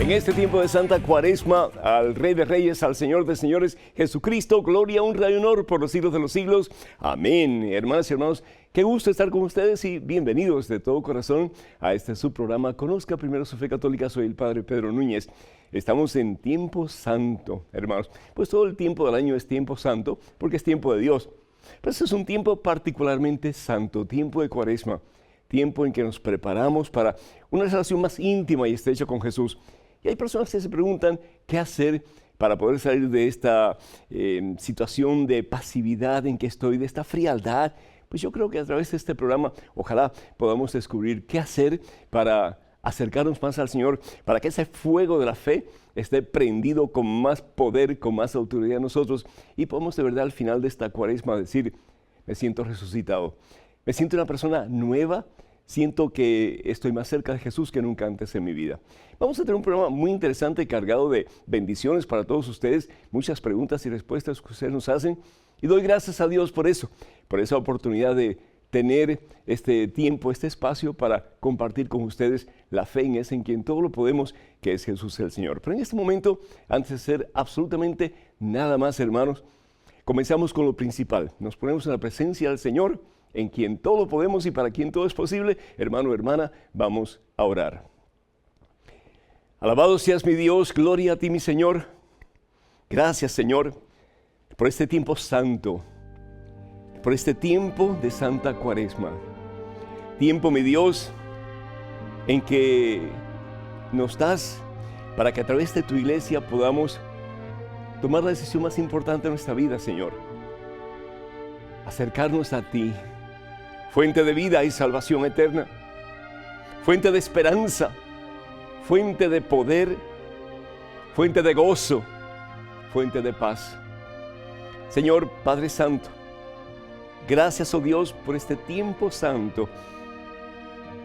En este tiempo de Santa Cuaresma, al Rey de Reyes, al Señor de Señores, Jesucristo, gloria, honra y honor por los siglos de los siglos. Amén. Hermanas y hermanos, qué gusto estar con ustedes y bienvenidos de todo corazón a este su programa. Conozca primero su fe católica. Soy el Padre Pedro Núñez. Estamos en tiempo santo, hermanos. Pues todo el tiempo del año es tiempo santo porque es tiempo de Dios. Pero este es un tiempo particularmente santo, tiempo de Cuaresma. Tiempo en que nos preparamos para una relación más íntima y estrecha con Jesús. Y hay personas que se preguntan qué hacer para poder salir de esta situación de pasividad en que estoy, de esta frialdad. Pues yo creo que a través de este programa, ojalá podamos descubrir qué hacer para acercarnos más al Señor, para que ese fuego de la fe esté prendido con más poder, con más autoridad en nosotros y podamos de verdad al final de esta Cuaresma decir, me siento resucitado, me siento una persona nueva. Siento que estoy más cerca de Jesús que nunca antes en mi vida. Vamos a tener un programa muy interesante, cargado de bendiciones para todos ustedes, muchas preguntas y respuestas que ustedes nos hacen. Y doy gracias a Dios por eso, por esa oportunidad de tener este tiempo, este espacio para compartir con ustedes la fe en ese en quien todo lo podemos, que es Jesús el Señor. Pero en este momento, antes de hacer absolutamente nada más, hermanos, comenzamos con lo principal. Nos ponemos en la presencia del Señor, en quien todo podemos y para quien todo es posible. Hermano, hermana, vamos a orar. Alabado seas mi Dios, gloria a ti mi Señor. Gracias, Señor, por este tiempo santo, por este tiempo de Santa Cuaresma. Tiempo, mi Dios, en que nos das para que a través de tu iglesia podamos tomar la decisión más importante de nuestra vida, Señor. Acercarnos a ti, fuente de vida y salvación eterna, fuente de esperanza, fuente de poder, fuente de gozo, fuente de paz. Señor Padre Santo, gracias, oh Dios, por este tiempo santo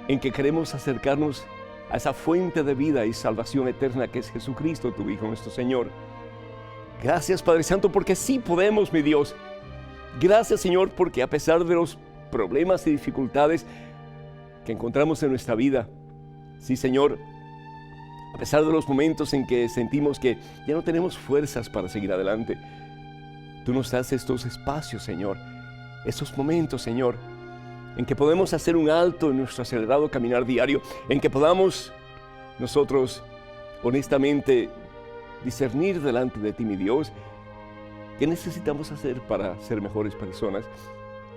en que queremos acercarnos a esa fuente de vida y salvación eterna que es Jesucristo, tu Hijo, nuestro Señor. Gracias, Padre Santo, porque sí podemos, mi Dios. Gracias, Señor, porque a pesar de los problemas y dificultades que encontramos en nuestra vida, sí, Señor, a pesar de los momentos en que sentimos que ya no tenemos fuerzas para seguir adelante, tú nos das estos espacios, Señor, estos momentos, Señor, en que podemos hacer un alto en nuestro acelerado caminar diario, en que podamos nosotros honestamente discernir delante de ti, mi Dios, qué necesitamos hacer para ser mejores personas.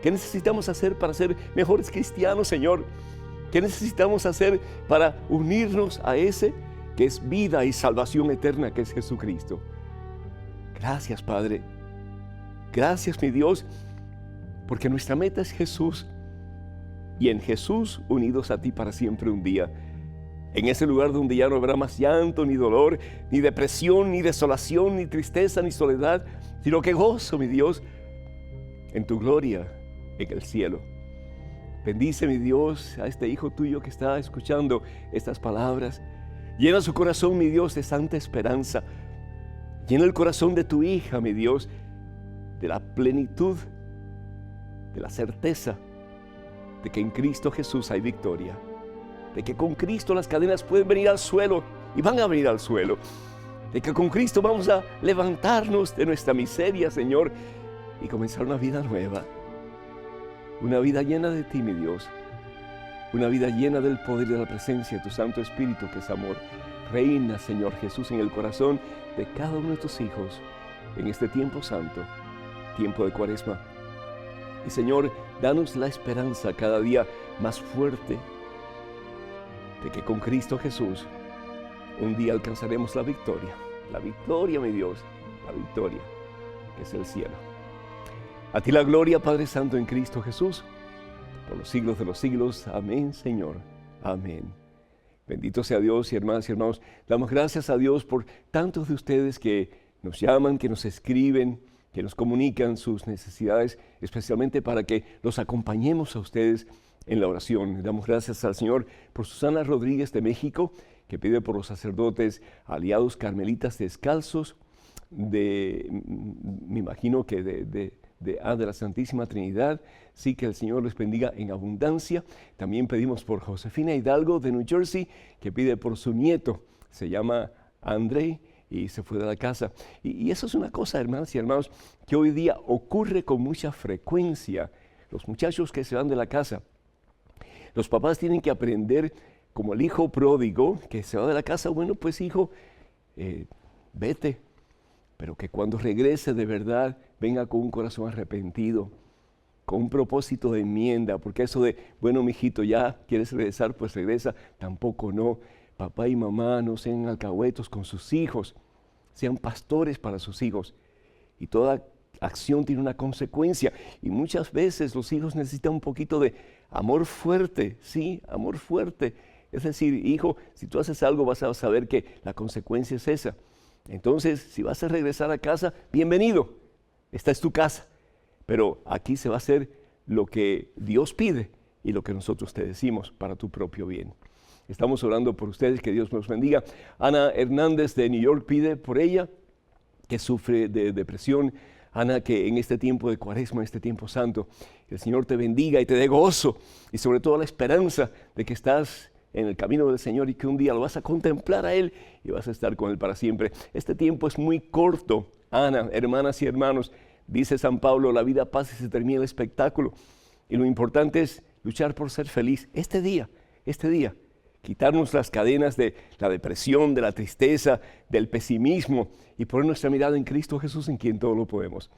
¿Qué necesitamos hacer para ser mejores cristianos, Señor? ¿Qué necesitamos hacer para unirnos a ese que es vida y salvación eterna, que es Jesucristo? Gracias, Padre. Gracias, mi Dios, porque nuestra meta es Jesús y en Jesús unidos a ti para siempre un día. En ese lugar donde ya no habrá más llanto, ni dolor, ni depresión, ni desolación, ni tristeza, ni soledad, sino que gozo, mi Dios, en tu gloria en el cielo. Bendice, mi Dios, a este hijo tuyo que está escuchando estas palabras. Llena su corazón, mi Dios, de santa esperanza. Llena el corazón de tu hija, mi Dios, de la plenitud, de la certeza de que en Cristo Jesús hay victoria. De que con Cristo las cadenas pueden venir al suelo y van a venir al suelo. De que con Cristo vamos a levantarnos de nuestra miseria, Señor, y comenzar una vida nueva. Una vida llena de ti, mi Dios. Una vida llena del poder y de la presencia de tu Santo Espíritu, que es amor. Reina, Señor Jesús, en el corazón de cada uno de tus hijos en este tiempo santo, tiempo de Cuaresma. Y, Señor, danos la esperanza cada día más fuerte de que con Cristo Jesús un día alcanzaremos la victoria. La victoria, mi Dios, la victoria, que es el cielo. A ti la gloria, Padre Santo, en Cristo Jesús, por los siglos de los siglos. Amén, Señor. Amén. Bendito sea Dios, y hermanas y hermanos, damos gracias a Dios por tantos de ustedes que nos llaman, que nos escriben, que nos comunican sus necesidades, especialmente para que los acompañemos a ustedes en la oración. Damos gracias al Señor por Susana Rodríguez de México, que pide por los sacerdotes aliados carmelitas descalzos, me imagino que de la Santísima Trinidad. Sí, que el Señor les bendiga en abundancia. También pedimos por Josefina Hidalgo de New Jersey, que pide por su nieto se llama André y se fue de la casa. Y eso es una cosa, hermanas y hermanos, que hoy día ocurre con mucha frecuencia. Los muchachos que se van de la casa, los papás tienen que aprender, como el hijo pródigo que se va de la casa, bueno, pues hijo, vete, pero que cuando regrese de verdad venga con un corazón arrepentido, con un propósito de enmienda, porque eso de, bueno, mijito, ya quieres regresar, pues regresa, tampoco no. Papá y mamá no sean alcahuetos con sus hijos, sean pastores para sus hijos. Y toda acción tiene una consecuencia. Y muchas veces los hijos necesitan un poquito de amor fuerte, sí, amor fuerte. Es decir, hijo, si tú haces algo vas a saber que la consecuencia es esa. Entonces, si vas a regresar a casa, bienvenido, esta es tu casa. Pero aquí se va a hacer lo que Dios pide y lo que nosotros te decimos para tu propio bien. Estamos orando por ustedes, que Dios nos bendiga. Ana Hernández de New York pide por ella, que sufre de depresión. Ana, que en este tiempo de Cuaresma, en este tiempo santo, el Señor te bendiga y te dé gozo y sobre todo la esperanza de que estás en el camino del Señor y que un día lo vas a contemplar a Él y vas a estar con Él para siempre. Este tiempo es muy corto, Ana, hermanas y hermanos. Dice San Pablo, la vida pasa y se termina el espectáculo. Y lo importante es luchar por ser feliz este día. Quitarnos las cadenas de la depresión, de la tristeza, del pesimismo y poner nuestra mirada en Cristo Jesús, en quien todo lo podemos.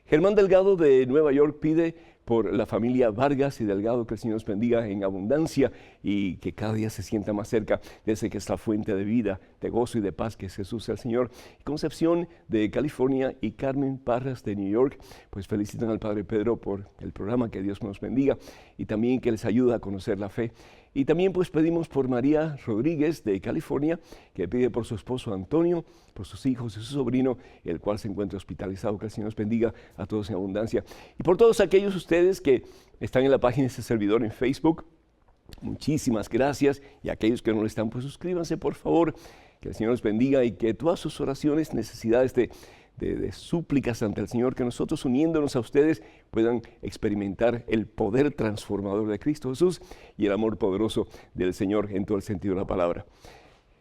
Germán Delgado de Nueva York pide por la familia Vargas y Delgado, que el Señor nos bendiga en abundancia y que cada día se sienta más cerca de ese que es la fuente de vida, de gozo y de paz, que es Jesús el Señor. Concepción de California y Carmen Parras de New York, pues felicitan al Padre Pedro por el programa, que Dios nos bendiga y también que les ayuda a conocer la fe. Y también pues pedimos por María Rodríguez de California, que pide por su esposo Antonio, por sus hijos y su sobrino, el cual se encuentra hospitalizado. Que el Señor nos bendiga a todos en abundancia. Y por todos aquellos ustedes que están en la página de este servidor en Facebook, muchísimas gracias. Y aquellos que no lo están, pues suscríbanse por favor. Que el Señor nos bendiga y que todas sus oraciones, necesidades de súplicas ante el Señor, que nosotros uniéndonos a ustedes puedan experimentar el poder transformador de Cristo Jesús y el amor poderoso del Señor en todo el sentido de la palabra.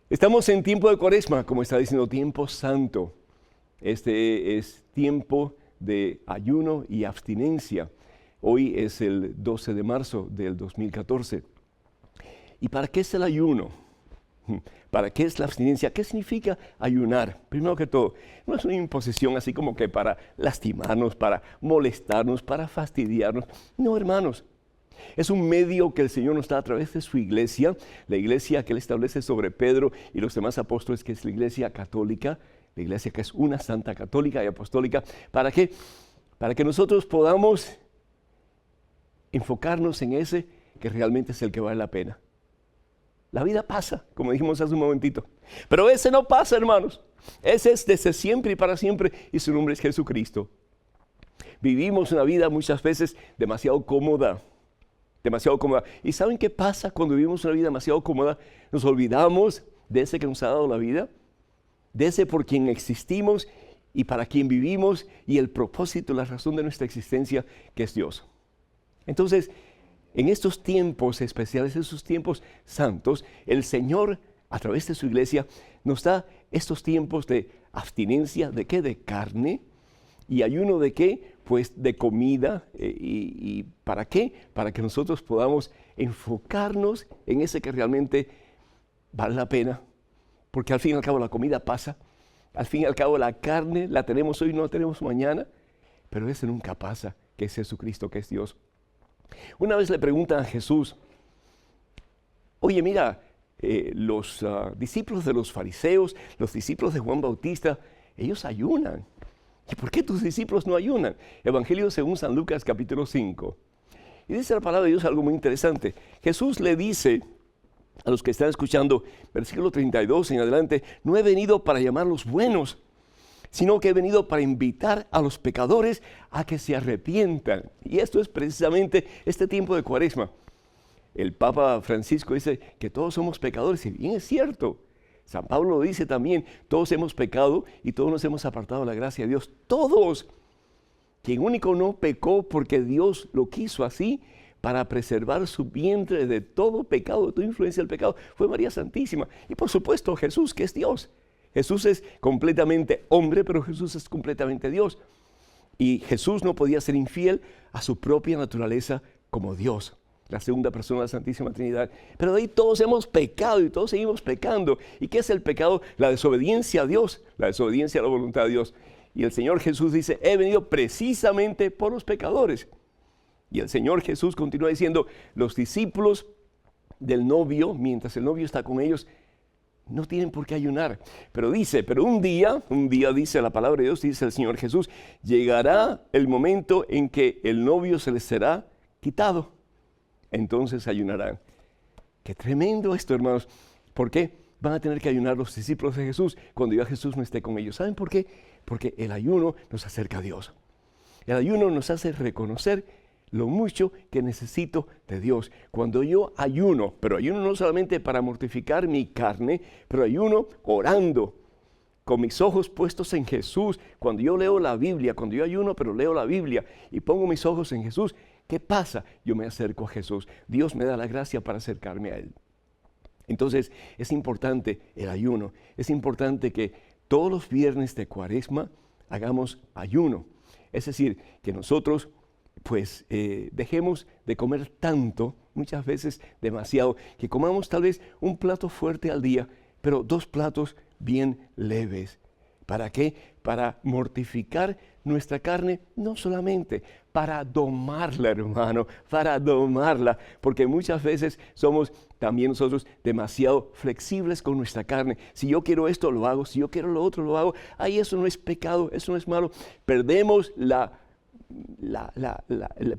Estamos en tiempo de Cuaresma, como está diciendo, tiempo santo. Este es tiempo de ayuno y abstinencia. Hoy es el 12 de marzo del 2014. ¿Y para qué es el ayuno? ¿Para qué es la abstinencia? ¿Qué significa ayunar? Primero que todo, no es una imposición así como que para lastimarnos, para molestarnos, para fastidiarnos. No, hermanos. Es un medio que el Señor nos da a través de su iglesia, la iglesia que Él establece sobre Pedro y los demás apóstoles, que es la iglesia católica, la iglesia que es una santa católica y apostólica. ¿Para qué? Para que nosotros podamos enfocarnos en ese que realmente es el que vale la pena. La vida pasa, como dijimos hace un momentito, pero ese no pasa, hermanos. Ese es desde siempre y para siempre, y su nombre es Jesucristo. Vivimos una vida muchas veces demasiado cómoda. ¿Y saben qué pasa cuando vivimos una vida demasiado cómoda? Nos olvidamos de ese que nos ha dado la vida, de ese por quien existimos y para quien vivimos, y el propósito, la razón de nuestra existencia, que es Dios. Entonces, en estos tiempos especiales, en esos tiempos santos, el Señor, a través de su iglesia, nos da estos tiempos de abstinencia. ¿De qué? De carne. ¿Y ayuno de qué? Pues de comida. ¿Y para qué? Para que nosotros podamos enfocarnos en ese que realmente vale la pena. Porque al fin y al cabo la comida pasa. Al fin y al cabo la carne la tenemos hoy, no la tenemos mañana. Pero ese nunca pasa, que es Jesucristo, que es Dios. Una vez le preguntan a Jesús, oye, mira, los discípulos de los fariseos, los discípulos de Juan Bautista, ellos ayunan. ¿Y por qué tus discípulos no ayunan? Evangelio según San Lucas, capítulo 5. Y dice la palabra de Dios algo muy interesante. Jesús le dice a los que están escuchando, versículo 32 en adelante, no he venido para llamar a los buenos, sino que he venido para invitar a los pecadores a que se arrepientan. Y esto es precisamente este tiempo de Cuaresma. El Papa Francisco dice que todos somos pecadores, y bien es cierto. San Pablo lo dice también, todos hemos pecado y todos nos hemos apartado de la gracia de Dios. Todos. Quien único no pecó porque Dios lo quiso así, para preservar su vientre de todo pecado, de toda influencia del pecado, fue María Santísima. Y por supuesto Jesús, que es Dios. Jesús es completamente hombre, pero Jesús es completamente Dios. Y Jesús no podía ser infiel a su propia naturaleza como Dios, la segunda persona de la Santísima Trinidad. Pero de ahí todos hemos pecado y todos seguimos pecando. ¿Y qué es el pecado? La desobediencia a Dios, la desobediencia a la voluntad de Dios. Y el Señor Jesús dice, he venido precisamente por los pecadores. Y el Señor Jesús continúa diciendo, los discípulos del novio, mientras el novio está con ellos, no tienen por qué ayunar. Pero un día dice la palabra de Dios, dice el Señor Jesús, llegará el momento en que el novio se les será quitado. Entonces ayunarán. Qué tremendo esto, hermanos. ¿Por qué van a tener que ayunar los discípulos de Jesús cuando ya Jesús no esté con ellos? ¿Saben por qué? Porque el ayuno nos acerca a Dios. El ayuno nos hace reconocer lo mucho que necesito de Dios. Cuando yo ayuno, pero ayuno no solamente para mortificar mi carne, pero ayuno orando, con mis ojos puestos en Jesús. Cuando yo leo la Biblia, cuando yo ayuno, pero leo la Biblia y pongo mis ojos en Jesús, ¿qué pasa? Yo me acerco a Jesús. Dios me da la gracia para acercarme a Él. Entonces, es importante el ayuno. Es importante que todos los viernes de Cuaresma hagamos ayuno. Es decir, que nosotros pues dejemos de comer tanto, muchas veces demasiado, que comamos tal vez un plato fuerte al día, pero 2 platos bien leves. ¿Para qué? Para mortificar nuestra carne, no solamente para domarla, hermano, para domarla, porque muchas veces somos también nosotros demasiado flexibles con nuestra carne. Si yo quiero esto, lo hago, si yo quiero lo otro, lo hago. Ahí eso no es pecado, eso no es malo. Perdemos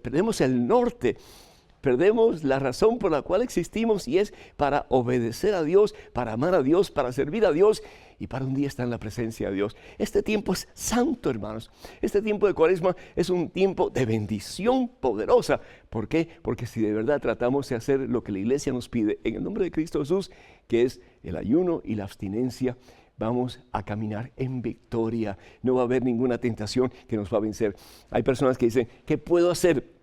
perdemos el norte, perdemos la razón por la cual existimos, y es para obedecer a Dios, para amar a Dios, para servir a Dios y para un día estar en la presencia de Dios. Este tiempo es santo, hermanos. Este tiempo de Cuaresma es un tiempo de bendición poderosa. ¿Por qué? Porque si de verdad tratamos de hacer lo que la iglesia nos pide en el nombre de Cristo Jesús, que es el ayuno y la abstinencia, vamos a caminar en victoria. No va a haber ninguna tentación que nos va a vencer. Hay personas que dicen, ¿qué puedo hacer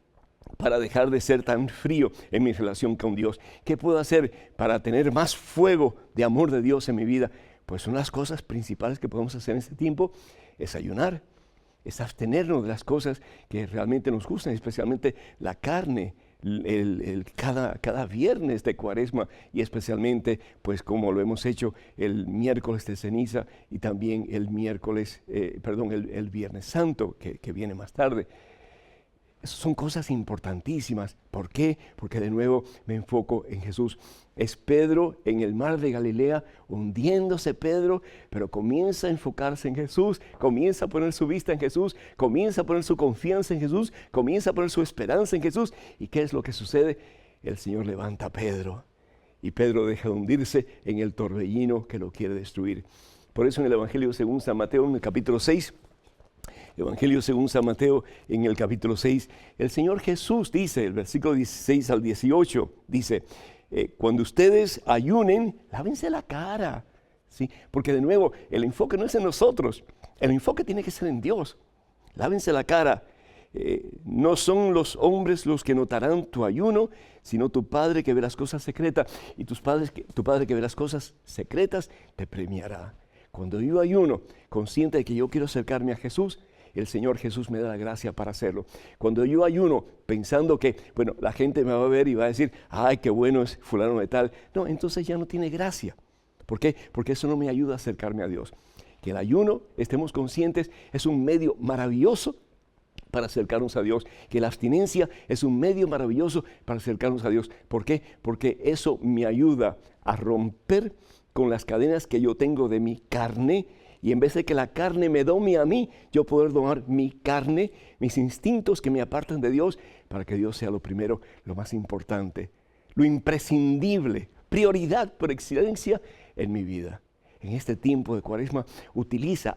para dejar de ser tan frío en mi relación con Dios? ¿Qué puedo hacer para tener más fuego de amor de Dios en mi vida? Pues una de las cosas principales que podemos hacer en este tiempo es ayunar, es abstenernos de las cosas que realmente nos gustan, especialmente la carne, cada viernes de Cuaresma, y especialmente pues como lo hemos hecho el miércoles de ceniza y también el Viernes Santo que viene más tarde. Esas son cosas importantísimas. ¿Por qué? Porque de nuevo me enfoco en Jesús. Es Pedro en el mar de Galilea, hundiéndose Pedro, pero comienza a enfocarse en Jesús, comienza a poner su vista en Jesús, comienza a poner su confianza en Jesús, comienza a poner su esperanza en Jesús. ¿Y qué es lo que sucede? El Señor levanta a Pedro y Pedro deja de hundirse en el torbellino que lo quiere destruir. Por eso en el Evangelio según San Mateo, en el capítulo 6, Evangelio según San Mateo, en el capítulo 6, el Señor Jesús dice, el versículo 16 al 18, dice, cuando ustedes ayunen, lávense la cara, ¿sí? Porque de nuevo, el enfoque no es en nosotros, el enfoque tiene que ser en Dios. Lávense la cara. No son los hombres los que notarán tu ayuno, sino tu Padre que ve las cosas secretas, y tu Padre que ve las cosas secretas te premiará. Cuando yo ayuno, consciente de que yo quiero acercarme a Jesús, el Señor Jesús me da la gracia para hacerlo. Cuando yo ayuno pensando que, bueno, la gente me va a ver y va a decir, ay, qué bueno es fulano de tal, no, entonces ya no tiene gracia. ¿Por qué? Porque eso no me ayuda a acercarme a Dios. Que el ayuno, estemos conscientes, es un medio maravilloso para acercarnos a Dios, que la abstinencia es un medio maravilloso para acercarnos a Dios. ¿Por qué? Porque eso me ayuda a romper con las cadenas que yo tengo de mi carne, y en vez de que la carne me dome a mí, yo poder domar mi carne, mis instintos que me apartan de Dios, para que Dios sea lo primero, lo más importante, lo imprescindible, prioridad por excelencia en mi vida. En este tiempo de Cuaresma,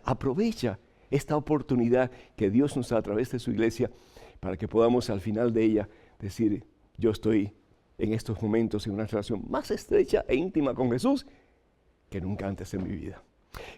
aprovecha esta oportunidad que Dios nos da a través de su iglesia, para que podamos al final de ella decir, yo estoy en estos momentos en una relación más estrecha e íntima con Jesús que nunca antes en mi vida.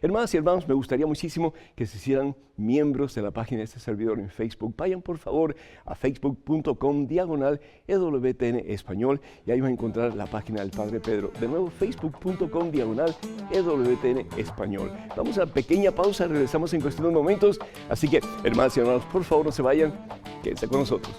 Hermanas y hermanos, me gustaría muchísimo que se hicieran miembros de la página de este servidor en Facebook. Vayan por favor a facebook.com/EWTN Español y ahí van a encontrar la página del Padre Pedro. De nuevo, facebook.com/EWTN Español. Vamos a pequeña pausa, regresamos en cuestión de momentos. Así que, hermanas y hermanos, por favor no se vayan, quédense con nosotros.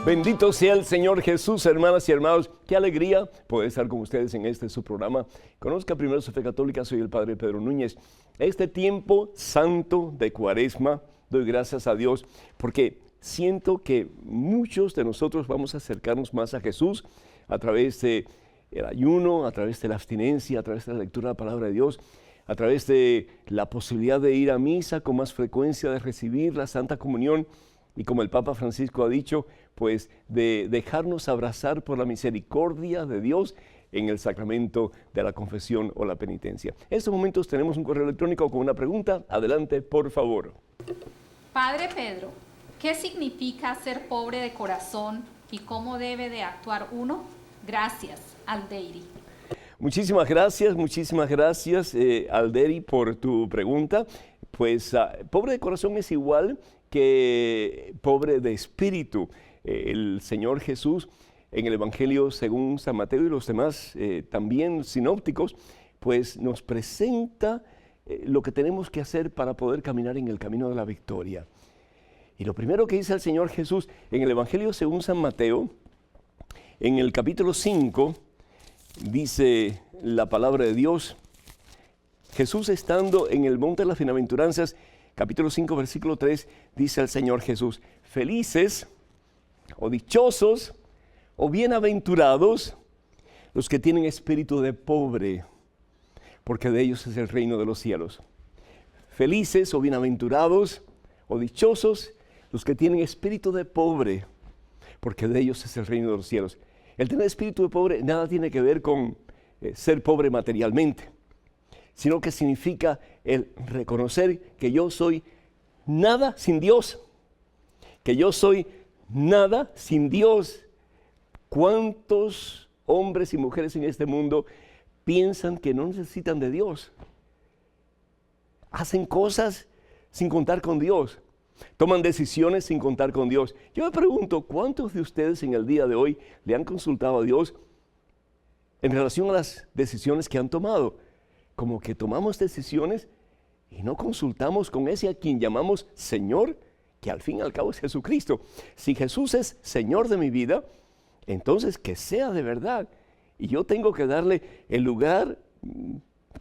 Bendito sea el Señor Jesús, hermanas y hermanos. Qué alegría poder estar con ustedes en este su programa. Conozca primero su fe católica, soy el Padre Pedro Núñez. Este tiempo santo de Cuaresma, doy gracias a Dios porque siento que muchos de nosotros vamos a acercarnos más a Jesús a través del ayuno, a través de la abstinencia, a través de la lectura de la palabra de Dios, a través de la posibilidad de ir a misa con más frecuencia, de recibir la Santa Comunión y como el Papa Francisco ha dicho, pues de dejarnos abrazar por la misericordia de Dios en el sacramento de la confesión o la penitencia. En estos momentos tenemos un correo electrónico con una pregunta. Adelante, por favor. Padre Pedro, ¿qué significa ser pobre de corazón y cómo debe de actuar uno? Gracias, Aldeiri. Muchísimas gracias, Aldeiri, por tu pregunta. Pues pobre de corazón es igual que pobre de espíritu. El Señor Jesús en el Evangelio según San Mateo y los demás también sinópticos, pues nos presenta lo que tenemos que hacer para poder caminar en el camino de la victoria. Y lo primero que dice el Señor Jesús en el Evangelio según San Mateo, en el capítulo 5, dice la palabra de Dios, Jesús estando en el monte de las bienaventuranzas, capítulo 5, versículo 3, dice el Señor Jesús, felices o dichosos o bienaventurados los que tienen espíritu de pobre, porque de ellos es el reino de los cielos. Felices o bienaventurados o dichosos los que tienen espíritu de pobre, porque de ellos es el reino de los cielos. El tener espíritu de pobre nada tiene que ver con ser pobre materialmente, sino que significa el reconocer que yo soy nada sin Dios, que yo soy nada sin Dios. ¿Cuántos hombres y mujeres en este mundo piensan que no necesitan de Dios? Hacen cosas sin contar con Dios, toman decisiones sin contar con Dios. Yo me pregunto, ¿cuántos de ustedes en el día de hoy le han consultado a Dios en relación a las decisiones que han tomado? Como que tomamos decisiones y no consultamos con ese a quien llamamos Señor, que al fin y al cabo es Jesucristo. Si Jesús es Señor de mi vida, entonces que sea de verdad. Y yo tengo que darle el lugar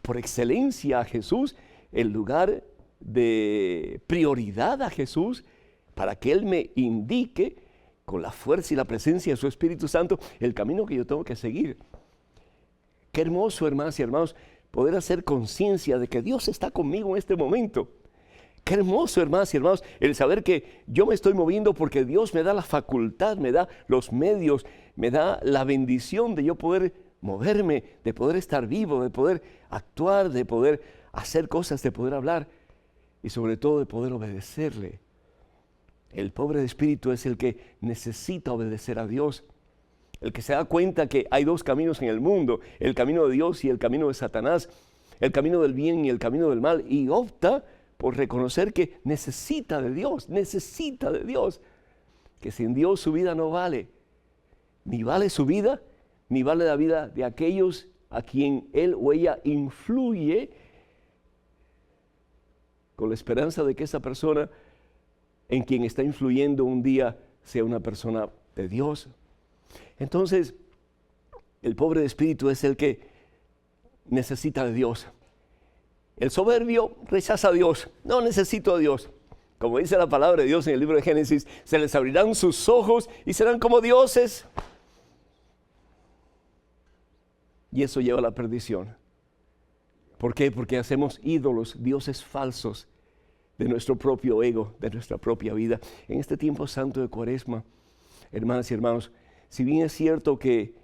por excelencia a Jesús, el lugar de prioridad a Jesús, para que Él me indique con la fuerza y la presencia de su Espíritu Santo el camino que yo tengo que seguir. Qué hermoso, hermanas y hermanos, poder hacer conciencia de que Dios está conmigo en este momento. Qué hermoso, hermanas y hermanos, el saber que yo me estoy moviendo porque Dios me da la facultad, me da los medios, me da la bendición de yo poder moverme, de poder estar vivo, de poder actuar, de poder hacer cosas, de poder hablar y sobre todo de poder obedecerle. El pobre de espíritu es el que necesita obedecer a Dios. El que se da cuenta que hay dos caminos en el mundo, el camino de Dios y el camino de Satanás, el camino del bien y el camino del mal, y opta por reconocer que necesita de Dios, que sin Dios su vida no vale, ni vale su vida, ni vale la vida de aquellos a quien él o ella influye, con la esperanza de que esa persona en quien está influyendo un día sea una persona de Dios. Entonces, el pobre de espíritu es el que necesita de Dios. El soberbio rechaza a Dios. No necesito a Dios. Como dice la palabra de Dios en el libro de Génesis, se les abrirán sus ojos y serán como dioses. Y eso lleva a la perdición. ¿Por qué? Porque hacemos ídolos, dioses falsos, de nuestro propio ego, de nuestra propia vida. En este tiempo santo de Cuaresma, hermanas y hermanos, si bien es cierto que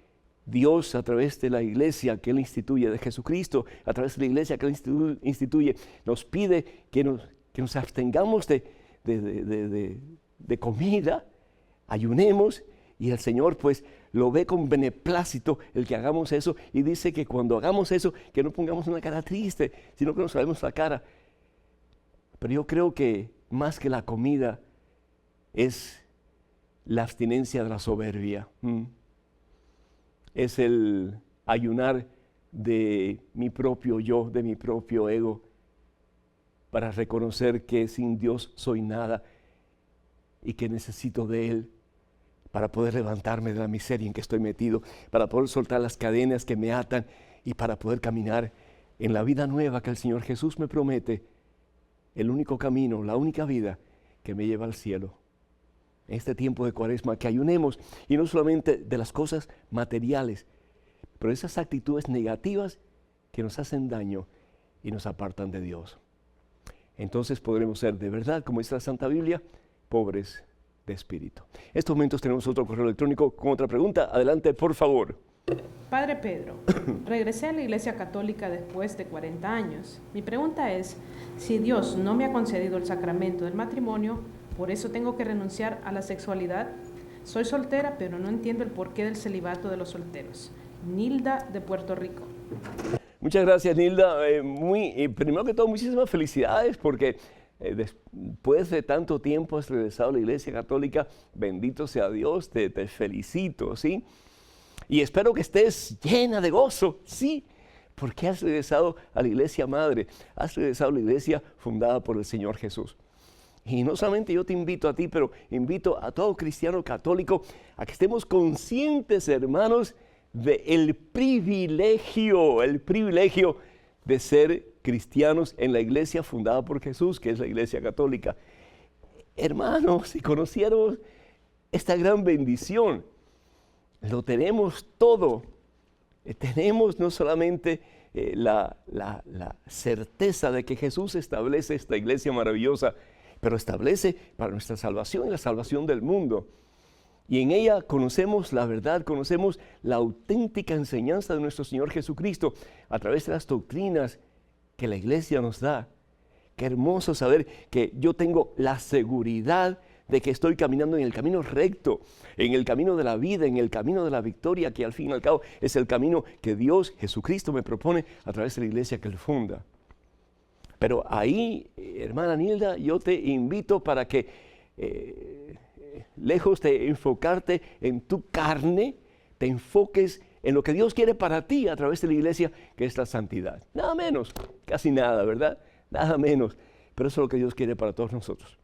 Dios, a través de la iglesia que Él instituye, de Jesucristo, a través de la iglesia que Él instituye, nos pide que nos abstengamos de comida, ayunemos, y el Señor pues lo ve con beneplácito el que hagamos eso, y dice que cuando hagamos eso, que no pongamos una cara triste, sino que nos lavemos la cara. Pero yo creo que más que la comida es la abstinencia de la soberbia. Es el ayunar de mi propio yo, de mi propio ego, para reconocer que sin Dios soy nada y que necesito de Él para poder levantarme de la miseria en que estoy metido, para poder soltar las cadenas que me atan y para poder caminar en la vida nueva que el Señor Jesús me promete, el único camino, la única vida que me lleva al cielo. En este tiempo de Cuaresma, que ayunemos, y no solamente de las cosas materiales, pero esas actitudes negativas que nos hacen daño y nos apartan de Dios. Entonces podremos ser de verdad, como dice la Santa Biblia, pobres de espíritu. En estos momentos tenemos otro correo electrónico con otra pregunta. Adelante, por favor. Padre Pedro, regresé a la Iglesia Católica después de 40 años. Mi pregunta es, si Dios no me ha concedido el sacramento del matrimonio, ¿por eso tengo que renunciar a la sexualidad? Soy soltera, pero no entiendo el porqué del celibato de los solteros. Nilda, de Puerto Rico. Muchas gracias, Nilda. Primero que todo, muchísimas felicidades porque después de tanto tiempo has regresado a la Iglesia Católica. Bendito sea Dios, te felicito, ¿sí? Y espero que estés llena de gozo, ¿sí? Porque has regresado a la Iglesia Madre, has regresado a la Iglesia fundada por el Señor Jesús. Y no solamente yo te invito a ti, pero invito a todo cristiano católico a que estemos conscientes, hermanos, del privilegio de ser cristianos en la iglesia fundada por Jesús, que es la Iglesia Católica. Hermanos, si conociéramos esta gran bendición, lo tenemos todo. Tenemos no solamente la certeza de que Jesús establece esta iglesia maravillosa, pero establece para nuestra salvación y la salvación del mundo. Y en ella conocemos la verdad, conocemos la auténtica enseñanza de nuestro Señor Jesucristo a través de las doctrinas que la iglesia nos da. Qué hermoso saber que yo tengo la seguridad de que estoy caminando en el camino recto, en el camino de la vida, en el camino de la victoria, que al fin y al cabo es el camino que Dios, Jesucristo, me propone a través de la iglesia que Él funda. Pero ahí, hermana Nilda, yo te invito para que, lejos de enfocarte en tu carne, te enfoques en lo que Dios quiere para ti a través de la iglesia, que es la santidad. Nada menos, casi nada, ¿verdad? Nada menos. Pero eso es lo que Dios quiere para todos nosotros.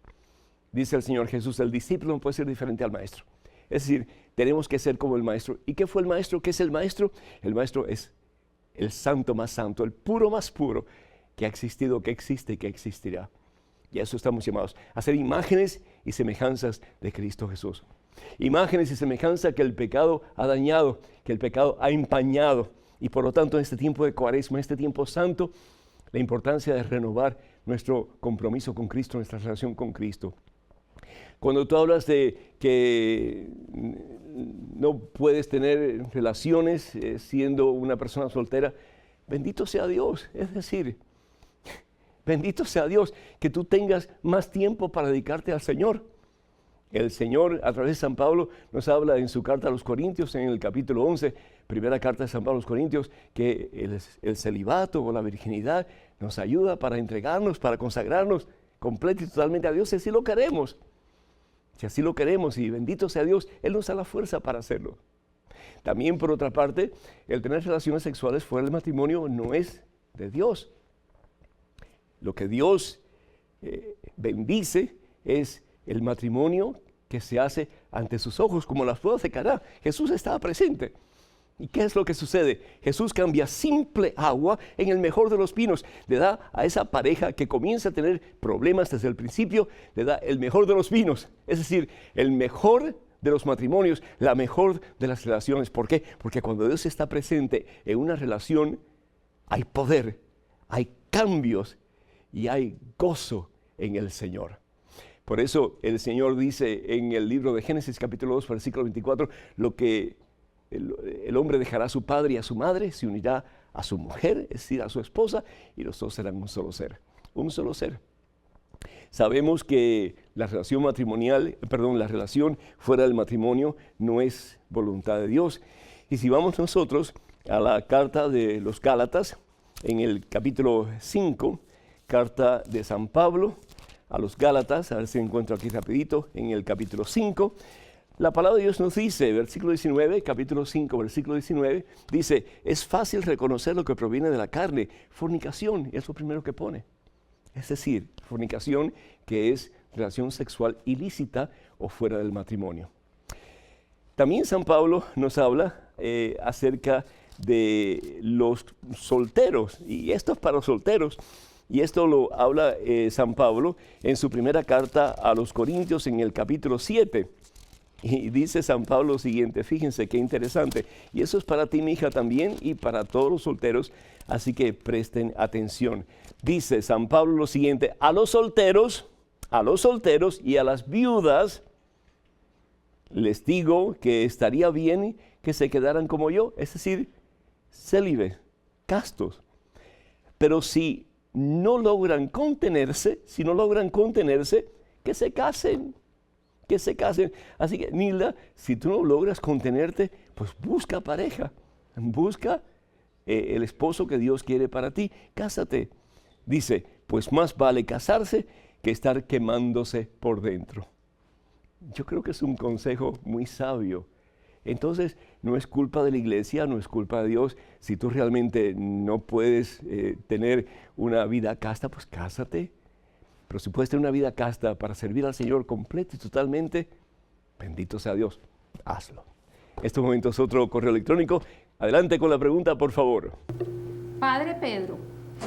Dice el Señor Jesús, el discípulo no puede ser diferente al maestro. Es decir, tenemos que ser como el maestro. ¿Y qué fue el maestro? ¿Qué es el maestro? El maestro es el santo más santo, el puro más puro, que ha existido, que existe y que existirá. Y a eso estamos llamados, a ser imágenes y semejanzas de Cristo Jesús. Imágenes y semejanzas que el pecado ha dañado, que el pecado ha empañado. Y por lo tanto, en este tiempo de Cuaresma, en este tiempo santo, la importancia de renovar nuestro compromiso con Cristo, nuestra relación con Cristo. Cuando tú hablas de que no puedes tener relaciones siendo una persona soltera, bendito sea Dios. Es decir, bendito sea Dios que tú tengas más tiempo para dedicarte al Señor. El Señor, a través de San Pablo, nos habla en su carta a los Corintios, en el capítulo 11, primera carta de San Pablo a los Corintios, que el celibato o la virginidad nos ayuda para entregarnos, para consagrarnos completo y totalmente a Dios, si así lo queremos. Si así lo queremos, y bendito sea Dios, Él nos da la fuerza para hacerlo. También, por otra parte, el tener relaciones sexuales fuera del matrimonio no es de Dios. Lo que Dios bendice es el matrimonio que se hace ante sus ojos, como las bodas de Caná. Jesús estaba presente. ¿Y qué es lo que sucede? Jesús cambia simple agua en el mejor de los vinos. Le da a esa pareja que comienza a tener problemas desde el principio, le da el mejor de los vinos. Es decir, el mejor de los matrimonios, la mejor de las relaciones. ¿Por qué? Porque cuando Dios está presente en una relación, hay poder, hay cambios y hay gozo en el Señor. Por eso el Señor dice en el libro de Génesis capítulo 2, versículo 24, lo que el hombre dejará a su padre y a su madre, se unirá a su mujer, es decir, a su esposa, y los dos serán un solo ser. Un solo ser. Sabemos que la relación la relación fuera del matrimonio no es voluntad de Dios. Y si vamos nosotros a la carta de los Gálatas, en el capítulo 5, carta de San Pablo a los Gálatas, a ver si encuentro aquí rapidito, en el capítulo 5, la palabra de Dios nos dice, versículo 19, capítulo 5, versículo 19, dice, es fácil reconocer lo que proviene de la carne, fornicación, es lo primero que pone. Es decir, fornicación, que es relación sexual ilícita o fuera del matrimonio. También San Pablo nos habla acerca de los solteros, y esto es para los solteros, y esto lo habla San Pablo en su primera carta a los Corintios en el capítulo 7. Y dice San Pablo lo siguiente, fíjense qué interesante, y eso es para ti, mi hija, también, y para todos los solteros, así que presten atención. Dice San Pablo lo siguiente, a los solteros y a las viudas, les digo que estaría bien que se quedaran como yo, es decir, célibes, castos. Pero si no logran contenerse, que se casen. Así que, Nilda, si tú no logras contenerte, pues busca pareja, busca el esposo que Dios quiere para ti, cásate. Dice, pues más vale casarse que estar quemándose por dentro. Yo creo que es un consejo muy sabio. Entonces, no es culpa de la iglesia, no es culpa de Dios. Si tú realmente no puedes tener una vida casta, pues cásate. Pero si puedes tener una vida casta para servir al Señor completo y totalmente, bendito sea Dios, hazlo. En estos momentos otro correo electrónico. Adelante con la pregunta, por favor. Padre Pedro,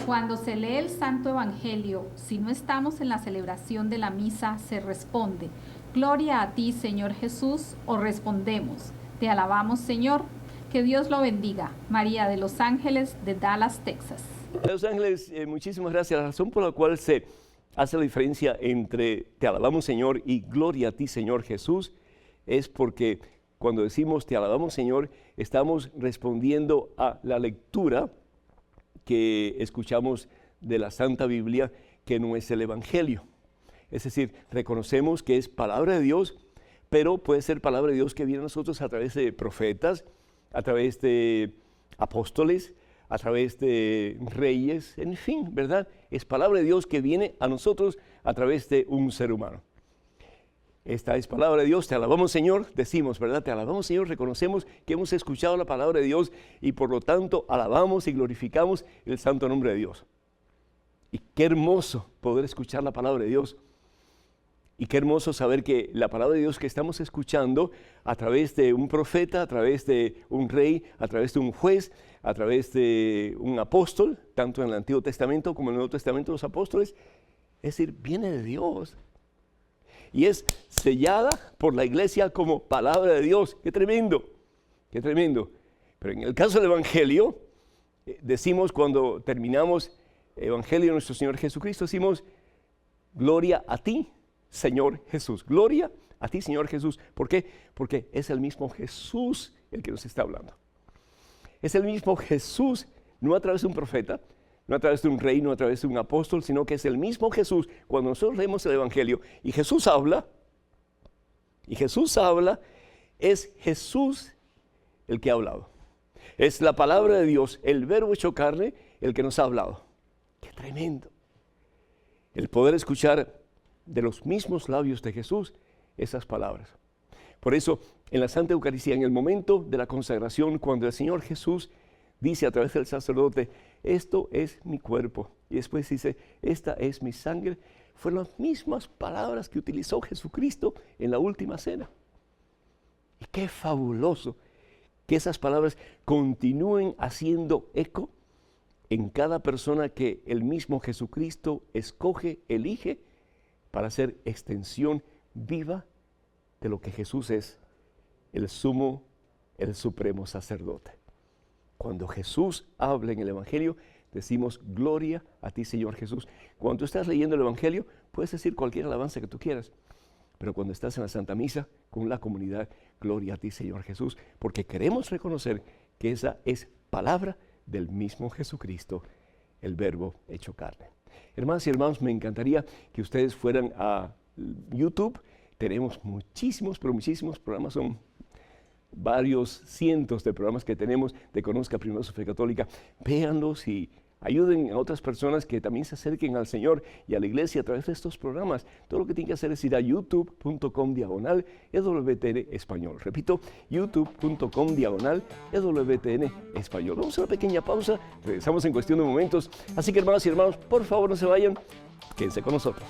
cuando se lee el Santo Evangelio, si no estamos en la celebración de la misa, se responde, Gloria a ti, Señor Jesús, o respondemos, Te alabamos, Señor. Que Dios lo bendiga. María de Los Ángeles, de Dallas, Texas. De Los Ángeles, muchísimas gracias. La razón por la cual se hace la diferencia entre Te alabamos, Señor, y Gloria a ti, Señor Jesús, es porque cuando decimos Te alabamos, Señor, estamos respondiendo a la lectura que escuchamos de la Santa Biblia, que no es el Evangelio. Es decir, reconocemos que es palabra de Dios, pero puede ser palabra de Dios que viene a nosotros a través de profetas, a través de apóstoles, a través de reyes, en fin, ¿verdad? Es palabra de Dios que viene a nosotros a través de un ser humano. Esta es palabra de Dios, te alabamos, Señor, decimos, ¿verdad? Te alabamos, Señor, reconocemos que hemos escuchado la palabra de Dios y por lo tanto alabamos y glorificamos el santo nombre de Dios. Y qué hermoso poder escuchar la palabra de Dios. Y qué hermoso saber que la palabra de Dios que estamos escuchando a través de un profeta, a través de un rey, a través de un juez, a través de un apóstol, tanto en el Antiguo Testamento como en el Nuevo Testamento los apóstoles, es decir, viene de Dios. Y es sellada por la iglesia como palabra de Dios. ¡Qué tremendo! ¡Qué tremendo! Pero en el caso del Evangelio, decimos cuando terminamos el Evangelio de nuestro Señor Jesucristo, decimos, gloria a ti, Señor Jesús. Gloria a ti, Señor Jesús. ¿Por qué? Porque es el mismo Jesús el que nos está hablando. Es el mismo Jesús, no a través de un profeta, no a través de un rey, no a través de un apóstol, sino que es el mismo Jesús. Cuando nosotros leemos el Evangelio y Jesús habla, es Jesús el que ha hablado. Es la palabra de Dios, el verbo hecho carne, el que nos ha hablado. ¡Qué tremendo! El poder escuchar de los mismos labios de Jesús esas palabras. Por eso, en la Santa Eucaristía, en el momento de la consagración, cuando el Señor Jesús dice a través del sacerdote, esto es mi cuerpo, y después dice, esta es mi sangre, fueron las mismas palabras que utilizó Jesucristo en la última cena. Y qué fabuloso que esas palabras continúen haciendo eco en cada persona que el mismo Jesucristo escoge, elige, para hacer extensión viva de lo que Jesús es, el supremo sacerdote. Cuando Jesús habla en el Evangelio, decimos gloria a ti, Señor Jesús. Cuando tú estás leyendo el Evangelio, puedes decir cualquier alabanza que tú quieras. Pero cuando estás en la Santa Misa con la comunidad, gloria a ti, Señor Jesús, porque queremos reconocer que esa es palabra del mismo Jesucristo, el Verbo hecho carne. Hermanas y hermanos, me encantaría que ustedes fueran a YouTube. Tenemos muchísimos, pero muchísimos programas, son varios cientos de programas que tenemos de Conozca Primero su Fe Católica. Véanlos y ayuden a otras personas que también se acerquen al Señor y a la iglesia a través de estos programas. Todo lo que tienen que hacer es ir a youtube.com/EWTN Español. Repito, youtube.com/EWTN Español. Vamos a una pequeña pausa, regresamos en cuestión de momentos. Así que hermanas y hermanos, por favor no se vayan, quédense con nosotros.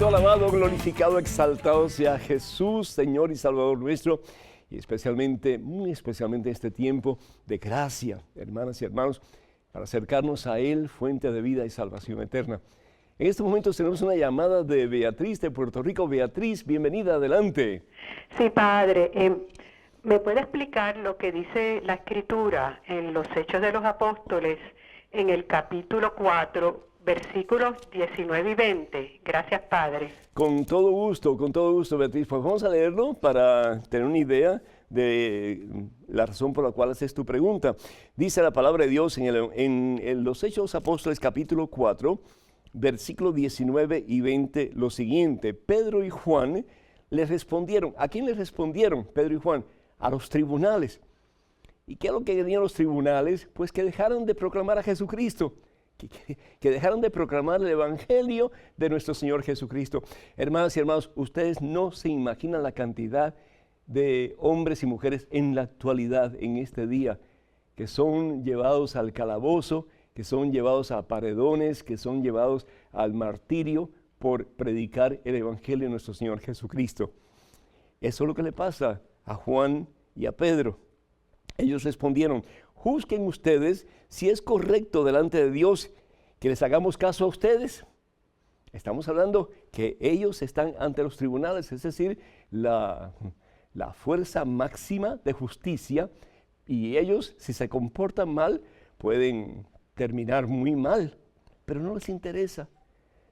Alabado, glorificado, exaltado sea Jesús, Señor y Salvador nuestro, y especialmente, muy especialmente este tiempo de gracia, hermanas y hermanos, para acercarnos a Él, fuente de vida y salvación eterna. En este momento tenemos una llamada de Beatriz de Puerto Rico. Beatriz, bienvenida, adelante. Sí, padre, ¿me puede explicar lo que dice la Escritura en los Hechos de los Apóstoles, en el capítulo 4, versículos 19 y 20. Gracias, Padre. Con todo gusto, Beatriz. Pues vamos a leerlo para tener una idea de la razón por la cual haces tu pregunta. Dice la palabra de Dios en los Hechos de los Apóstoles, capítulo 4, versículos 19 y 20, lo siguiente. Pedro y Juan le respondieron. ¿A quién le respondieron Pedro y Juan? A los tribunales. ¿Y qué es lo que querían los tribunales? Pues que dejaran de proclamar a Jesucristo. Que dejaron de proclamar el Evangelio de nuestro Señor Jesucristo. Hermanas y hermanos, ustedes no se imaginan la cantidad de hombres y mujeres en la actualidad, en este día, que son llevados al calabozo, que son llevados a paredones, que son llevados al martirio por predicar el Evangelio de nuestro Señor Jesucristo. Eso es lo que le pasa a Juan y a Pedro. Ellos respondieron: juzguen ustedes si es correcto delante de Dios que les hagamos caso a ustedes. Estamos hablando que ellos están ante los tribunales, es decir, la fuerza máxima de justicia, y ellos, si se comportan mal, pueden terminar muy mal, pero no les interesa.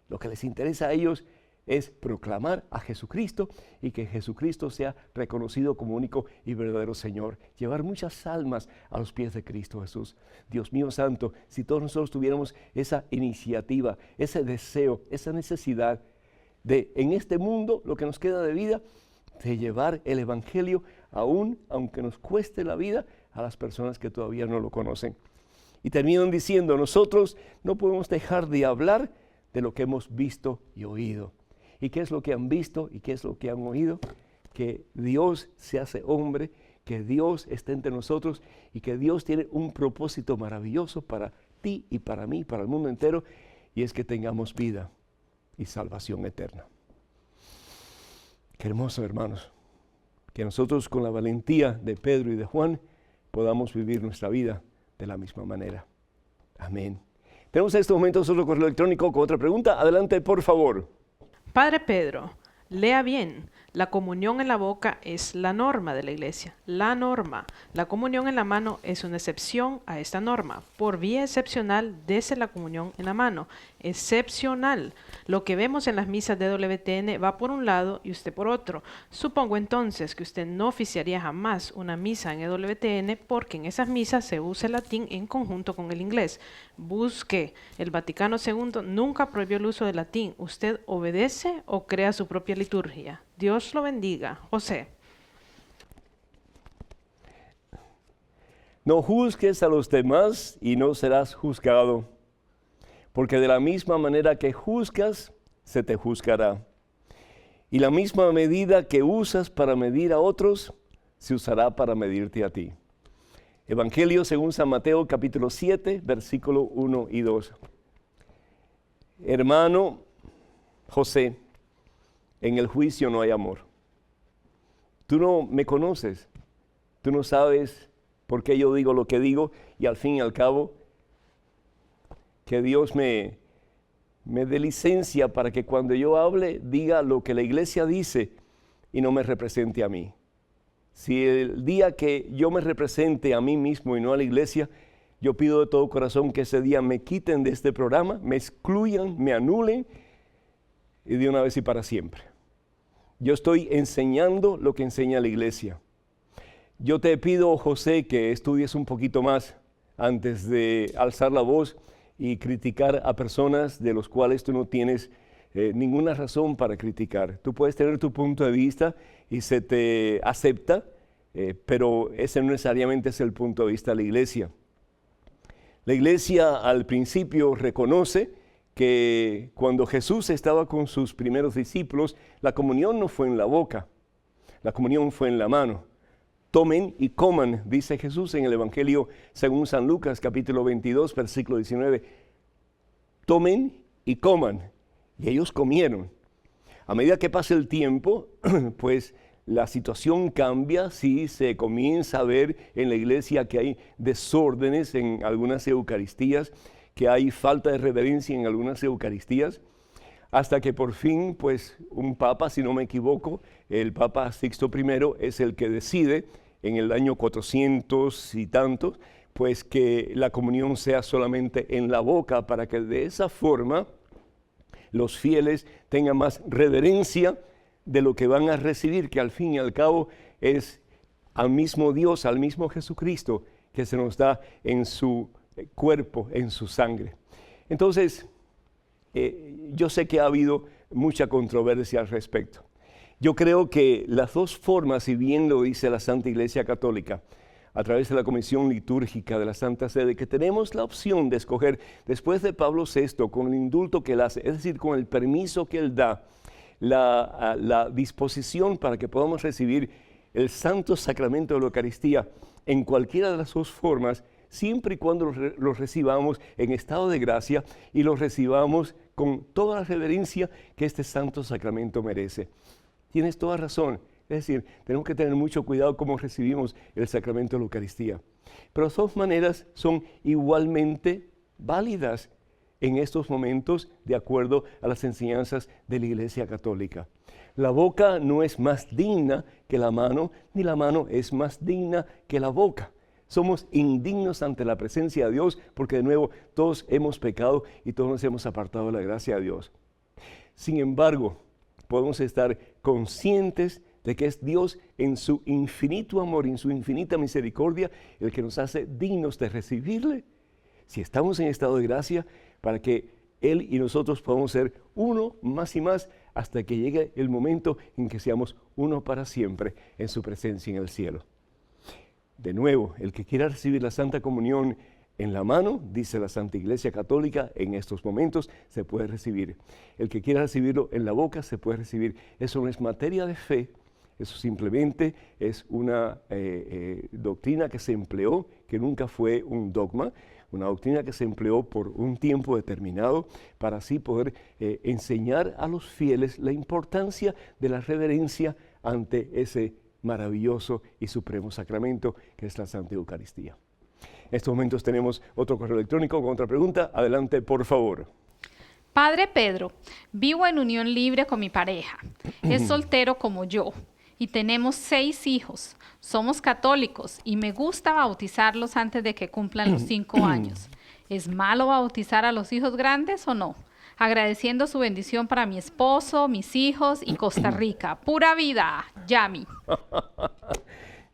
Lo que les interesa a ellos es proclamar a Jesucristo y que Jesucristo sea reconocido como único y verdadero Señor. Llevar muchas almas a los pies de Cristo Jesús. Dios mío santo, si todos nosotros tuviéramos esa iniciativa, ese deseo, esa necesidad de, en este mundo, lo que nos queda de vida, de llevar el Evangelio aún, aunque nos cueste la vida, a las personas que todavía no lo conocen. Y terminan diciendo: nosotros no podemos dejar de hablar de lo que hemos visto y oído. ¿Y qué es lo que han visto y qué es lo que han oído? Que Dios se hace hombre, que Dios está entre nosotros y que Dios tiene un propósito maravilloso para ti y para mí, para el mundo entero, y es que tengamos vida y salvación eterna. Qué hermoso, hermanos, que nosotros con la valentía de Pedro y de Juan podamos vivir nuestra vida de la misma manera. Amén. Tenemos en este momento otro correo electrónico con otra pregunta. Adelante, por favor. Padre Pedro, lea bien. La comunión en la boca es la norma de la iglesia. La norma. La comunión en la mano es una excepción a esta norma. Por vía excepcional, dese la comunión en la mano. Excepcional. Lo que vemos en las misas de EWTN va por un lado y usted por otro. Supongo entonces que usted no oficiaría jamás una misa en EWTN porque en esas misas se usa el latín en conjunto con el inglés. Busque. El Vaticano II nunca prohibió el uso del latín. ¿Usted obedece o crea su propia liturgia? Dios lo bendiga. José. No juzgues a los demás y no serás juzgado, porque de la misma manera que juzgas, se te juzgará. Y la misma medida que usas para medir a otros, se usará para medirte a ti. Evangelio según San Mateo, capítulo 7, versículo 1 y 2. hermano José, en el juicio no hay amor. Tú no me conoces, tú no sabes por qué yo digo lo que digo, y al fin y al cabo, que Dios me dé licencia para que cuando yo hable, diga lo que la iglesia dice y no me represente a mí. Si el día que yo me represente a mí mismo y no a la iglesia, yo pido de todo corazón que ese día me quiten de este programa, me excluyan, me anulen, y de una vez y para siempre. Yo estoy enseñando lo que enseña la iglesia. Yo te pido, José, que estudies un poquito más antes de alzar la voz y criticar a personas de los cuales tú no tienes ninguna razón para criticar. Tú puedes tener tu punto de vista y se te acepta, pero ese no necesariamente es el punto de vista de la iglesia. La iglesia al principio reconoce que cuando Jesús estaba con sus primeros discípulos, la comunión no fue en la boca, la comunión fue en la mano. Tomen y coman, dice Jesús en el Evangelio según San Lucas, capítulo 22, versículo 19. Tomen y coman. Y ellos comieron. A medida que pasa el tiempo, pues la situación cambia. Sí, se comienza a ver en la iglesia que hay desórdenes en algunas eucaristías, que hay falta de reverencia en algunas eucaristías, hasta que por fin, pues un papa, si no me equivoco, el Papa Sixto I es el que decide en el año 400 y tantos, pues que la comunión sea solamente en la boca, para que de esa forma los fieles tengan más reverencia de lo que van a recibir, que al fin y al cabo es al mismo Dios, al mismo Jesucristo, que se nos da en su cuerpo, en su sangre. Entonces, yo sé que ha habido mucha controversia al respecto. Yo creo que las dos formas, si bien lo dice la Santa Iglesia Católica, a través de la Comisión Litúrgica de la Santa Sede, que tenemos la opción de escoger, después de Pablo VI, con el indulto que él hace, es decir, con el permiso que él da, la disposición para que podamos recibir el santo sacramento de la Eucaristía en cualquiera de las dos formas, siempre y cuando los recibamos en estado de gracia y los recibamos con toda la reverencia que este santo sacramento merece. Tienes toda razón. Es decir, tenemos que tener mucho cuidado cómo recibimos el sacramento de la Eucaristía. Pero las dos maneras son igualmente válidas en estos momentos de acuerdo a las enseñanzas de la Iglesia Católica. La boca no es más digna que la mano, ni la mano es más digna que la boca. Somos indignos ante la presencia de Dios porque de nuevo todos hemos pecado y todos nos hemos apartado de la gracia de Dios. Sin embargo, podemos estar conscientes de que es Dios en su infinito amor, en su infinita misericordia, el que nos hace dignos de recibirle, si estamos en estado de gracia, para que Él y nosotros podamos ser uno más y más, hasta que llegue el momento en que seamos uno para siempre en su presencia en el cielo. De nuevo, el que quiera recibir la Santa Comunión en la mano, dice la Santa Iglesia Católica, en estos momentos se puede recibir. El que quiera recibirlo en la boca, se puede recibir. Eso no es materia de fe. Eso simplemente es una doctrina que se empleó, que nunca fue un dogma, una doctrina que se empleó por un tiempo determinado para así poder enseñar a los fieles la importancia de la reverencia ante ese maravilloso y supremo sacramento que es la Santa Eucaristía. En estos momentos tenemos otro correo electrónico con otra pregunta. Adelante, por favor. Padre Pedro, vivo en unión libre con mi pareja. Es soltero como yo. Y tenemos 6 hijos. Somos católicos y me gusta bautizarlos antes de que cumplan los 5 años. ¿Es malo bautizar a los hijos grandes o no? Agradeciendo su bendición para mi esposo, mis hijos y Costa Rica. ¡Pura vida! Yami.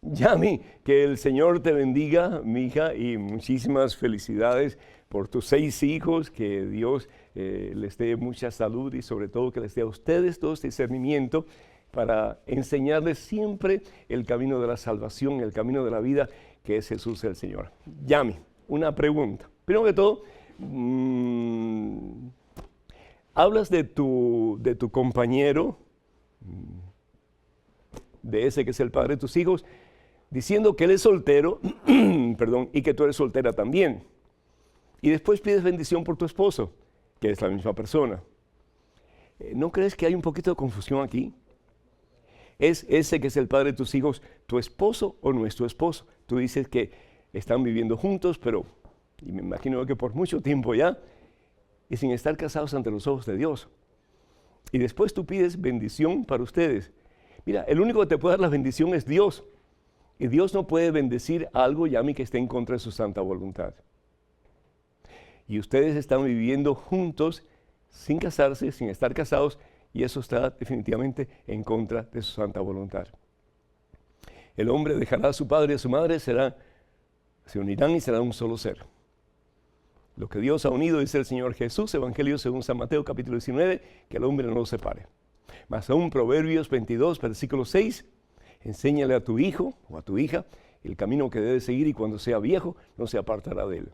Yami, que el Señor te bendiga, mi hija, y muchísimas felicidades por tus 6 hijos. Que Dios les dé mucha salud y sobre todo que les dé a ustedes todo este discernimiento para enseñarles siempre el camino de la salvación, el camino de la vida, que es Jesús el Señor. Yami, una pregunta. Primero que todo, hablas de tu compañero, de ese que es el padre de tus hijos, diciendo que él es soltero, perdón, y que tú eres soltera también. Y después pides bendición por tu esposo. que es la misma persona. ¿No crees que hay un poquito de confusión aquí? ¿Es ese que es el padre de tus hijos tu esposo o no es tu esposo? Tú dices que están viviendo juntos, pero, y me imagino que por mucho tiempo ya, y sin estar casados ante los ojos de Dios. Y después tú pides bendición para ustedes. Mira, el único que te puede dar la bendición es Dios. Y Dios no puede bendecir algo, Yami, que esté en contra de su santa voluntad. Y ustedes están viviendo juntos, sin casarse, sin estar casados, y eso está definitivamente en contra de su santa voluntad. El hombre dejará a su padre y a su madre, se unirán y serán un solo ser. Lo que Dios ha unido, dice el Señor Jesús, Evangelio según San Mateo capítulo 19, que el hombre no lo separe. Mas aún Proverbios 22, versículo 6, enséñale a tu hijo o a tu hija el camino que debe seguir y cuando sea viejo no se apartará de él.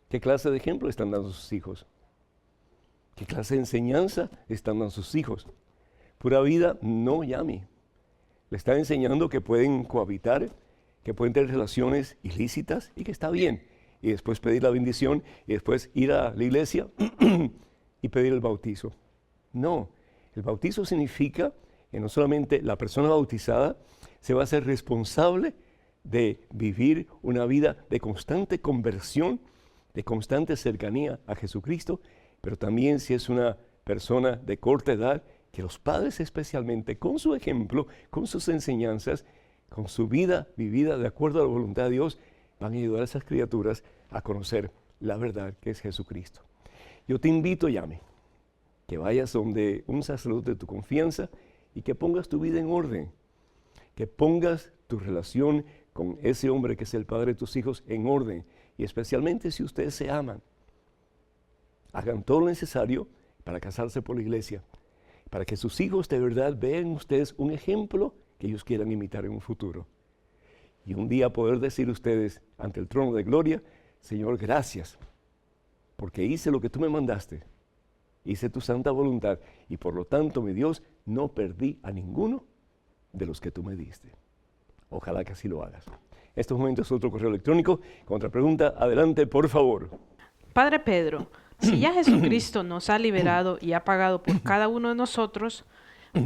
¿Qué clase de ejemplo están dando sus hijos? ¿Qué clase de enseñanza están dando sus hijos? Pura vida, no, Yami. Le está enseñando que pueden cohabitar, que pueden tener relaciones ilícitas y que está bien. Y después pedir la bendición y después ir a la iglesia y pedir el bautizo. No, el bautizo significa que no solamente la persona bautizada se va a hacer responsable de vivir una vida de constante conversión, de constante cercanía a Jesucristo, pero también si es una persona de corta edad, que los padres especialmente, con su ejemplo, con sus enseñanzas, con su vida vivida de acuerdo a la voluntad de Dios, van a ayudar a esas criaturas a conocer la verdad que es Jesucristo. Yo te invito, Yami, que vayas donde un sacerdote de tu confianza y que pongas tu vida en orden, que pongas tu relación con ese hombre que es el padre de tus hijos en orden, y especialmente si ustedes se aman. Hagan todo lo necesario para casarse por la iglesia, para que sus hijos de verdad vean en ustedes un ejemplo que ellos quieran imitar en un futuro. Y un día poder decir ustedes ante el trono de gloria, Señor, gracias, porque hice lo que tú me mandaste, hice tu santa voluntad, y por lo tanto, mi Dios, no perdí a ninguno de los que tú me diste. Ojalá que así lo hagas. En estos momentos otro correo electrónico, con otra pregunta, adelante, por favor. Padre Pedro, si ya Jesucristo nos ha liberado y ha pagado por cada uno de nosotros,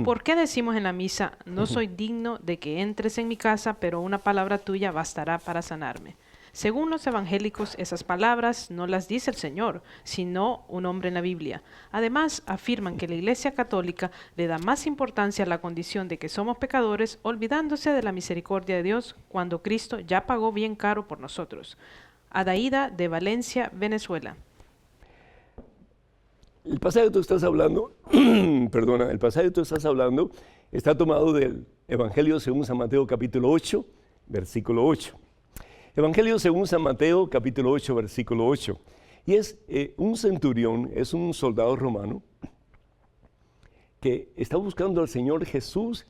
¿por qué decimos en la misa, no soy digno de que entres en mi casa, pero una palabra tuya bastará para sanarme? Según los evangélicos, esas palabras no las dice el Señor, sino un hombre en la Biblia. Además, afirman que la Iglesia Católica le da más importancia a la condición de que somos pecadores, olvidándose de la misericordia de Dios cuando Cristo ya pagó bien caro por nosotros. Adaída de Valencia, Venezuela. El pasaje que tú estás hablando, el pasaje que tú estás hablando está tomado del Evangelio según San Mateo capítulo 8, versículo 8. Evangelio según San Mateo capítulo 8, versículo 8. Y es un centurión, es un soldado romano que está buscando al Señor Jesús